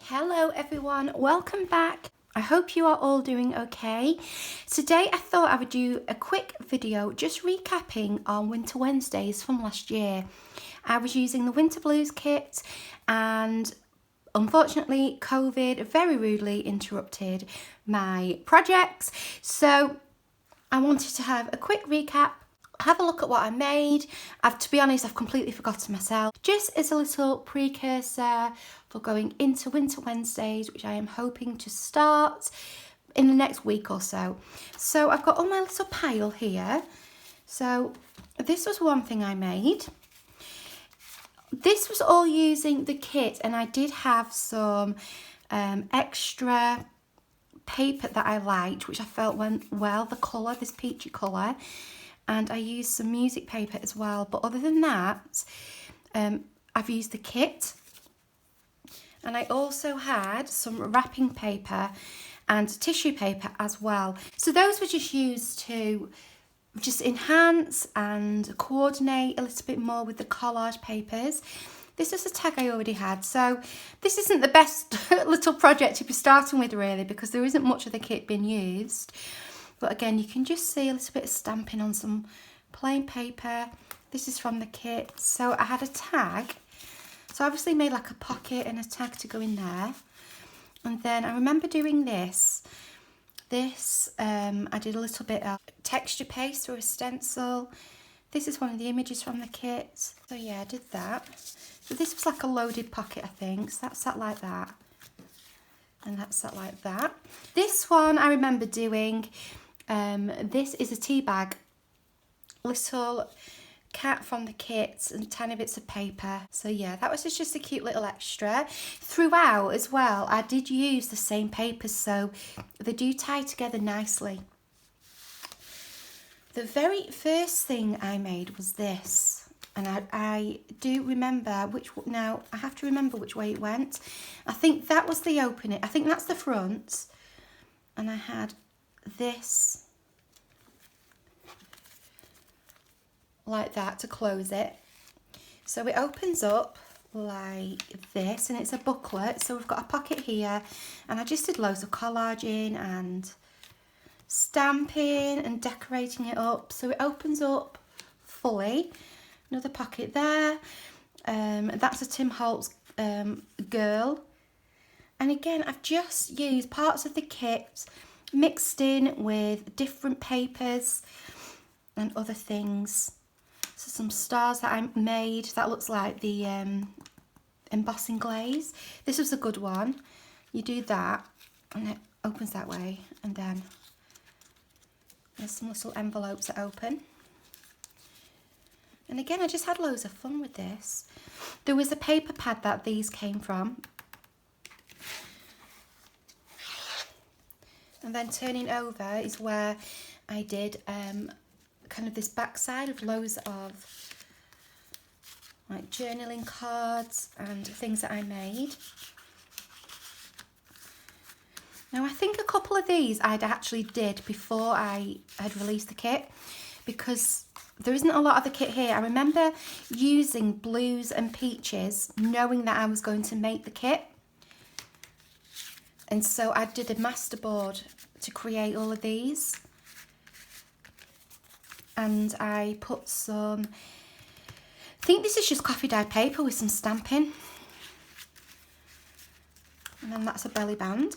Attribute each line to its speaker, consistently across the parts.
Speaker 1: Hello everyone, welcome back. I hope you are all doing okay. Today I thought I would do a quick video just recapping on Winter Wednesdays from last year. I was using the Winter Blues kit and unfortunately COVID very rudely interrupted my projects. So I wanted to have a quick recap, have a look at what I made. To be honest, I've completely forgotten myself. Just as a little precursor for going into Winter Wednesdays, which I am hoping to start in the next week or so. So I've got all my little pile here. So this was one thing I made. This was all using the kit, and I did have some extra paper that I liked, which I felt went well, the colour, this peachy colour. And I used some music paper as well, but other than that, I've used the kit. And I also had some wrapping paper and tissue paper as well. So those were just used to just enhance and coordinate a little bit more with the collage papers. This is a tag I already had, so this isn't the best little project to be starting with really, because there isn't much of the kit being used. But again, you can just see a little bit of stamping on some plain paper. This is from the kit. So I had a tag. So I obviously made like a pocket and a tag to go in there. And then I remember doing this. I did a little bit of texture paste or a stencil. This is one of the images from the kit. So yeah, I did that. So this was like a loaded pocket, I think. So that sat like that. And that sat like that. This one I remember doing. This is a tea bag, little cat from the kit and tiny bits of paper. So yeah, that was just a cute little extra. Throughout as well, I did use the same papers, so they do tie together nicely. The very first thing I made was this, and I do remember now I have to remember which way it went. I think that was the opening. I think that's the front, and I had this like that to close it. So it opens up like this, and it's a booklet. So we've got a pocket here, and I just did loads of collaging and stamping and decorating it up. So it opens up fully. Another pocket there. That's a Tim Holtz girl. And again, I've just used parts of the kit mixed in with different papers and other things. So some stars that I made, that looks like the embossing glaze. This was a good one. You do that and it opens that way, and then there's some little envelopes that open. And again, I just had loads of fun with this. There was a paper pad that these came from. And then turning over is where I did kind of this backside of loads of like journaling cards and things that I made. Now I think a couple of these I'd actually did before I had released the kit, because there isn't a lot of the kit here. I remember using blues and peaches, knowing that I was going to make the kit. And so I did a masterboard to create all of these. And I put some, I think this is just coffee dyed paper with some stamping. And then that's a belly band.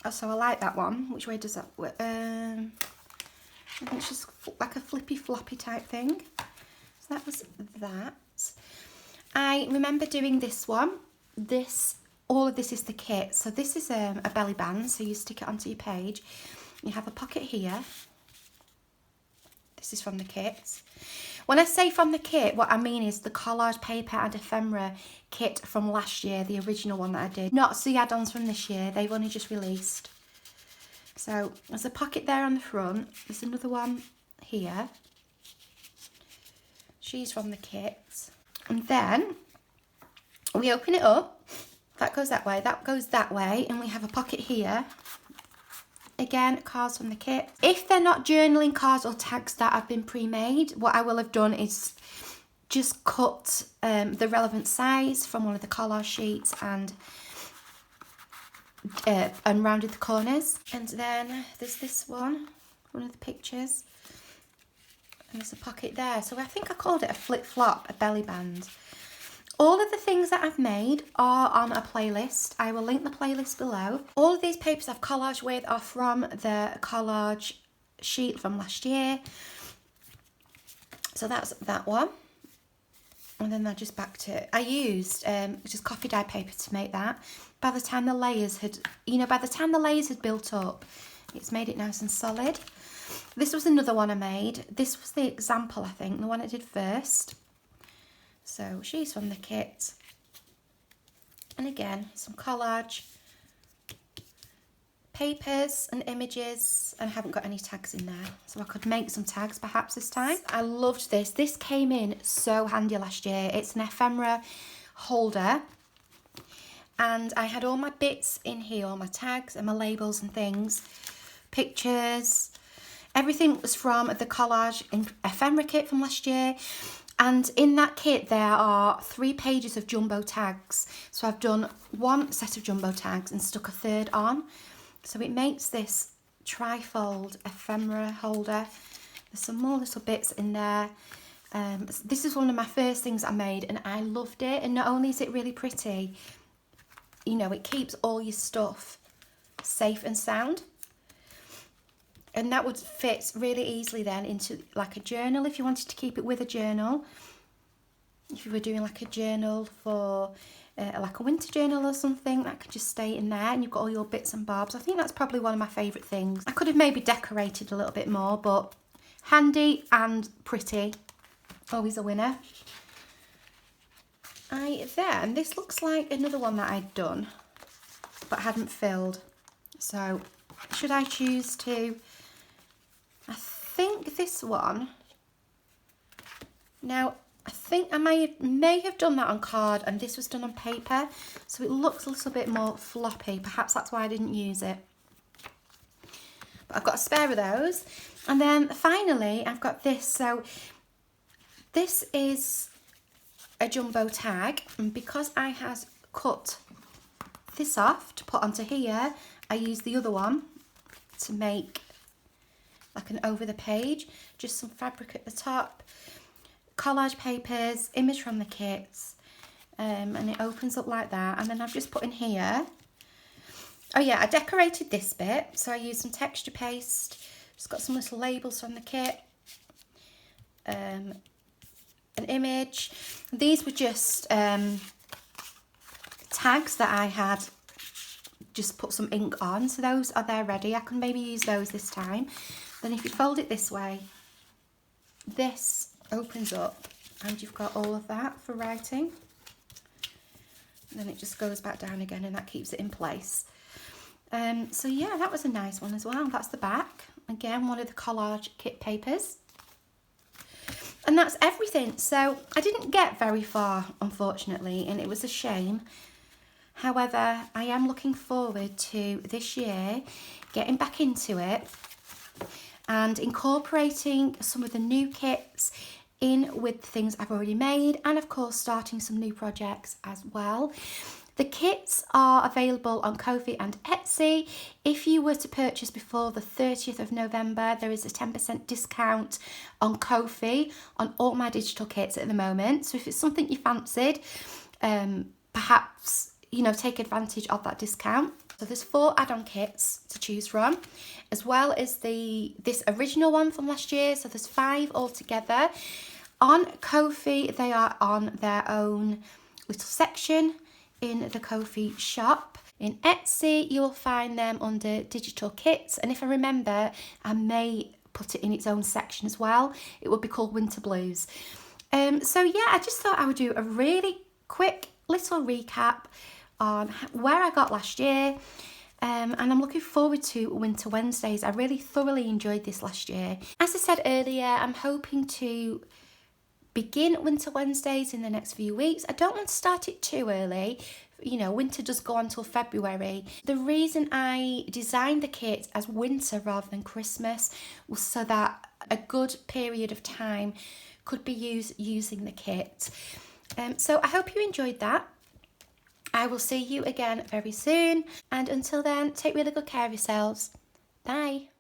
Speaker 1: Oh, so I like that one. Which way does that work? I think it's just like a flippy floppy type thing. So that was that. I remember doing this one. All of this is the kit. So this is a belly band. So you stick it onto your page. You have a pocket here. This is from the kit. When I say from the kit, what I mean is the collage paper and ephemera kit from last year, the original one that I did. Not the add-ons from this year, they've only just released. So there's a pocket there on the front. There's another one here. She's from the kit. And then we open it up. That goes that way, that goes that way, and we have a pocket here. Again, cards from the kit. If they're not journaling cards or tags that have been pre-made, what I will have done is just cut the relevant size from one of the collage sheets and and rounded the corners. And then there's this one of the pictures. And there's a pocket there. So I think I called it a flip-flop, a belly band. All of the things that I've made are on a playlist. I will link the playlist below. All of these papers I've collaged with are from the Collage sheet from last year. So that's that one. And then they're just back to, I used just coffee dye paper to make that. By the time the layers had, by the time the layers had built up, it's made it nice and solid. This was another one I made. This was the example, I think, the one I did first. So she's from the kit. And again, some collage papers and images, and I haven't got any tags in there, so I could make some tags perhaps this time. I loved this. This came in so handy last year. It's an ephemera holder, and I had all my bits in here, all my tags and my labels and things, pictures. Everything was from the Collage and ephemera kit from last year. And in that kit, there are 3 pages of jumbo tags. So I've done one set of jumbo tags and stuck a third on. So it makes this trifold ephemera holder. There's some more little bits in there. This is one of my first things I made and I loved it. And not only is it really pretty, it keeps all your stuff safe and sound. And that would fit really easily then into like a journal if you wanted to keep it with a journal. If you were doing like a journal for like a winter journal or something, that could just stay in there and you've got all your bits and bobs. I think that's probably one of my favourite things. I could have maybe decorated a little bit more, but handy and pretty, always a winner. Then this looks like another one that I'd done but hadn't filled. So should I choose to, I think this one, now I think I may have done that on card and this was done on paper, so it looks a little bit more floppy. Perhaps that's why I didn't use it. But I've got a spare of those. And then finally I've got this. So this is a jumbo tag, and because I had cut this off to put onto here, I used the other one to make like an over the page, just some fabric at the top, collage papers, image from the kits, and it opens up like that. And then I've just put in here, oh yeah, I decorated this bit, so I used some texture paste, just got some little labels from the kit, an image. These were just tags that I had just put some ink on, so those are there ready. I can maybe use those this time. Then if you fold it this way, this opens up and you've got all of that for writing. And then it just goes back down again and that keeps it in place. So yeah, that was a nice one as well. That's the back. Again, one of the collage kit papers. And that's everything. So I didn't get very far, unfortunately, and it was a shame. However, I am looking forward to this year getting back into it and incorporating some of the new kits in with the things I've already made, and of course starting some new projects as well. The kits are available on Kofi and Etsy. If you were to purchase before the 30th of November, there is a 10% discount on Kofi on all my digital kits at the moment. So if it's something you fancied, perhaps, take advantage of that discount. So there's 4 add-on kits to choose from, as well as this original one from last year. So there's 5 altogether. On Kofi, they are on their own little section in the Kofi shop. In Etsy, you'll find them under digital kits. And if I remember, I may put it in its own section as well. It would be called Winter Blues. So yeah, I just thought I would do a really quick little recap on where I got last year, and I'm looking forward to Winter Wednesdays. I really thoroughly enjoyed this last year. As I said earlier, I'm hoping to begin Winter Wednesdays in the next few weeks. I don't want to start it too early. Winter does go on till February. The reason I designed the kit as winter rather than Christmas was so that a good period of time could be used using the kit. So I hope you enjoyed that. I will see you again very soon, and until then, take really good care of yourselves. Bye.